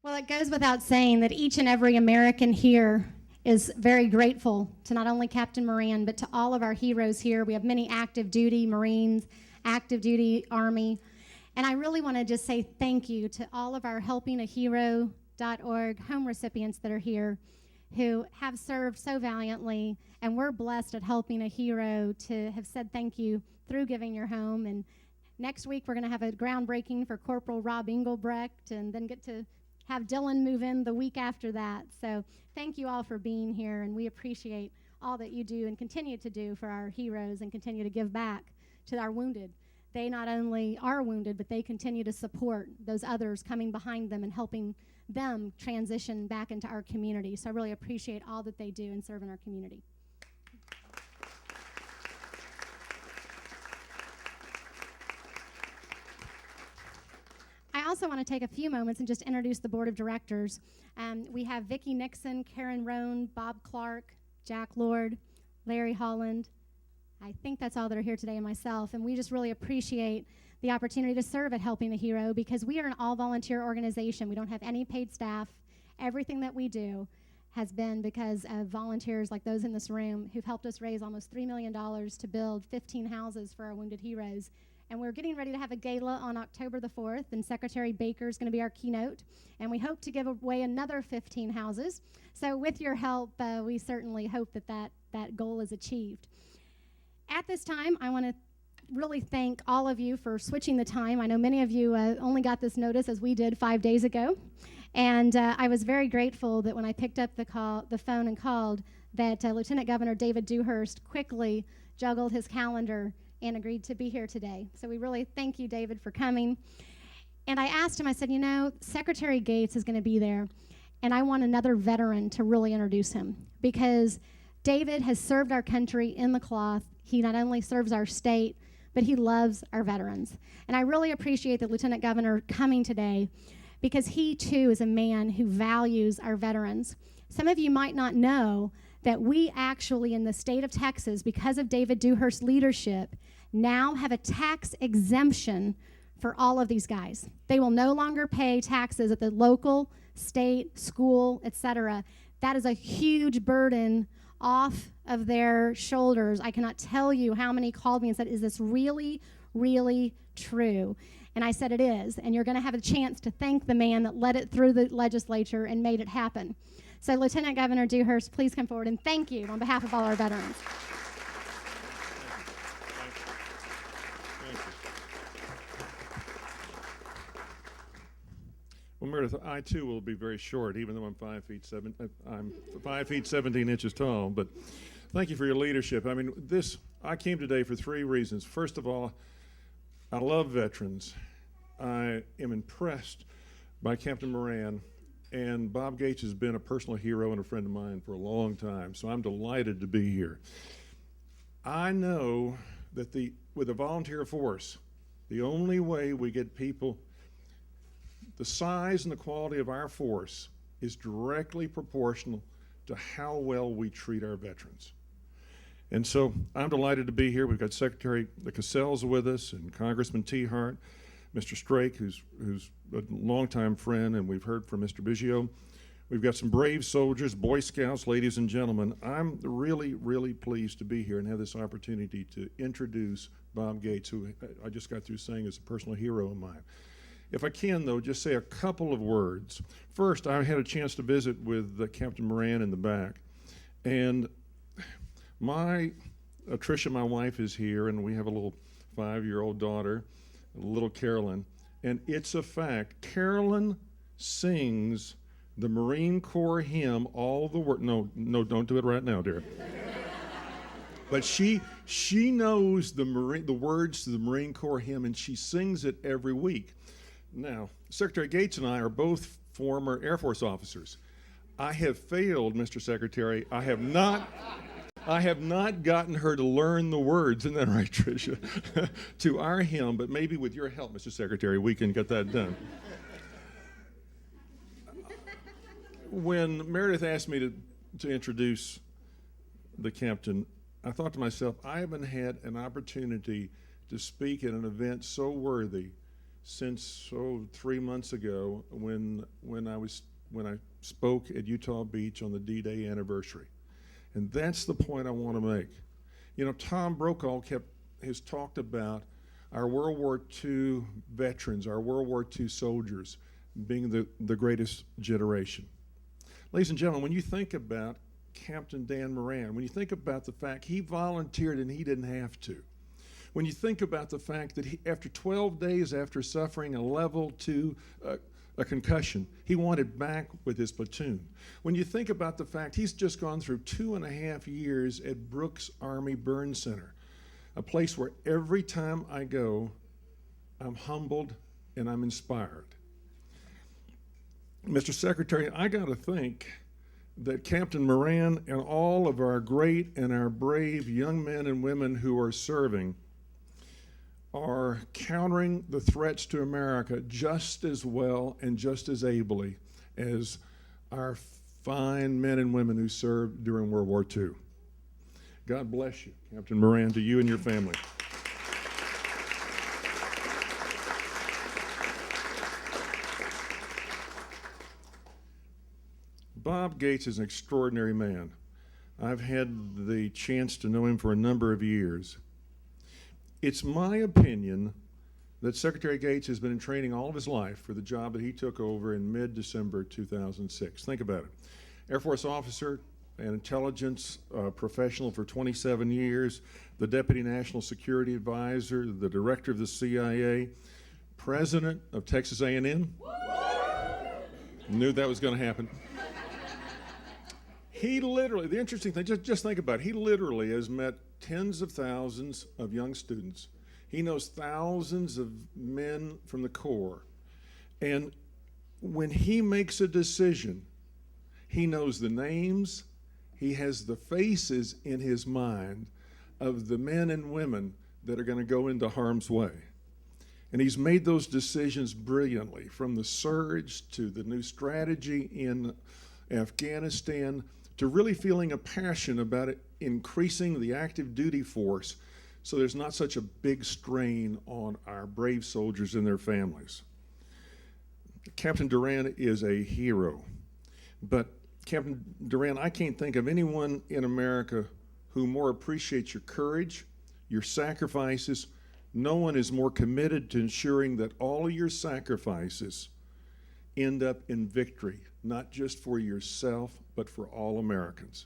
Well, it goes without saying that each and every American here is very grateful to not only Captain Moran, but to all of our heroes here. We have many active duty Marines, active duty Army. And I really want to just say thank you to all of our helpingahero.org home recipients that are here who have served so valiantly. And we're blessed at Helping a Hero to have said thank you through giving your home. And next week, we're going to have a groundbreaking for Corporal Rob Engelbrecht, and then get to have Dylan move in the week after that. So thank you all for being here, and we appreciate all that you do and continue to do for our heroes and continue to give back to our wounded. They not only are wounded, but they continue to support those others coming behind them and helping them transition back into our community. So I really appreciate all that they do and serve in our community. I also want to take a few moments and just introduce the board of directors. We have Vicki Nixon, Karen Roan, Bob Clark, Jack Lord, Larry Holland. I think that's all that are here today, and myself. And we just really appreciate the opportunity to serve at Helping a Hero because we are an all-volunteer organization. We don't have any paid staff. Everything that we do has been because of volunteers like those in this room who've helped us raise almost $3 million to build 15 houses for our wounded heroes. And we're getting ready to have a gala on October the 4th, and Secretary Baker is going to be our keynote. And we hope to give away another 15 houses. So with your help, we certainly hope that goal is achieved. At this time, I want to really thank all of you for switching the time. I know many of you only got this notice as we did 5 days ago. And I was very grateful that when I picked up the phone and called, that Lieutenant Governor David Dewhurst quickly juggled his calendar and agreed to be here today. So we really thank you, David, for coming. And I asked him, I said, Secretary Gates is going to be there, and I want another veteran to really introduce him because David has served our country in the cloth. He not only serves our state, but he loves our veterans. And I really appreciate the Lieutenant Governor coming today because he, too, is a man who values our veterans. Some of you might not know that we actually, in the state of Texas, because of David Dewhurst's leadership, now have a tax exemption for all of these guys. They will no longer pay taxes at the local, state, school, etc. That is a huge burden off of their shoulders. I cannot tell you how many called me and said, is this really, really true? And I said it is, and you're going to have a chance to thank the man that led it through the legislature and made it happen. So Lieutenant Governor Dewhurst, please come forward and thank you on behalf of all our veterans. Well, Meredith, I too will be very short, even though I'm 5 feet 17 inches tall. But thank you for your leadership. I came today for 3 reasons. First of all, I love veterans. I am impressed by Captain Moran, and Bob Gates has been a personal hero and a friend of mine for a long time. So I'm delighted to be here. I know that with a volunteer force, the only way we get people. The size and the quality of our force is directly proportional to how well we treat our veterans. And so I'm delighted to be here. We've got Secretary Cassell's with us and Congressman T. Hart, Mr. Strake, who's a longtime friend, and we've heard from Mr. Biggio. We've got some brave soldiers, Boy Scouts, ladies and gentlemen. I'm really, really pleased to be here and have this opportunity to introduce Bob Gates, who I just got through saying is a personal hero of mine. If I can, though, just say a couple of words. First, I had a chance to visit with Captain Moran in the back. And Tricia, my wife, is here, and we have a little 5-year-old daughter, little Carolyn. And it's a fact. Carolyn sings the Marine Corps hymn all the word. No, don't do it right now, dear. But she knows the words to the Marine Corps hymn, and she sings it every week. Now, Secretary Gates and I are both former Air Force officers. I have failed, Mr. Secretary. I have not gotten her to learn the words, isn't that right, Tricia, to our hymn, but maybe with your help, Mr. Secretary, we can get that done. When Meredith asked me to introduce the captain, I thought to myself, I haven't had an opportunity to speak at an event so worthy, since 3 months ago when I spoke at Utah Beach on the D-Day anniversary. And that's the point I want to make. You know, Tom Brokaw has talked about our World War II veterans, our World War II soldiers being the greatest generation. Ladies and gentlemen, when you think about Captain Dan Moran, when you think about the fact he volunteered and he didn't have to, when you think about the fact that after 12 days after suffering a level 2 a concussion, he wanted back with his platoon. When you think about the fact he's just gone through 2.5 years at Brooks Army Burn Center, a place where every time I go, I'm humbled and I'm inspired. Mr. Secretary, I got to think that Captain Moran and all of our great and our brave young men and women who are serving are countering the threats to America just as well and just as ably as our fine men and women who served during World War II. God bless you, Captain Moran, to you and your family. Bob Gates is an extraordinary man. I've had the chance to know him for a number of years. It's my opinion that Secretary Gates has been in training all of his life for the job that he took over in mid-December 2006. Think about it. Air Force officer and intelligence professional for 27 years, the Deputy National Security Advisor, the Director of the CIA, President of Texas A&M. Knew that was going to happen. He literally, the interesting thing, just think about it, he literally has met tens of thousands of young students. He knows thousands of men from the Corps. And when he makes a decision, he knows the names, he has the faces in his mind of the men and women that are going to go into harm's way. And he's made those decisions brilliantly, from the surge to the new strategy in Afghanistan, to really feeling a passion about it, increasing the active duty force so there's not such a big strain on our brave soldiers and their families. Captain Duran is a hero, but Captain Duran, I can't think of anyone in America who more appreciates your courage, your sacrifices. No one is more committed to ensuring that all of your sacrifices end up in victory, not just for yourself, but for all Americans.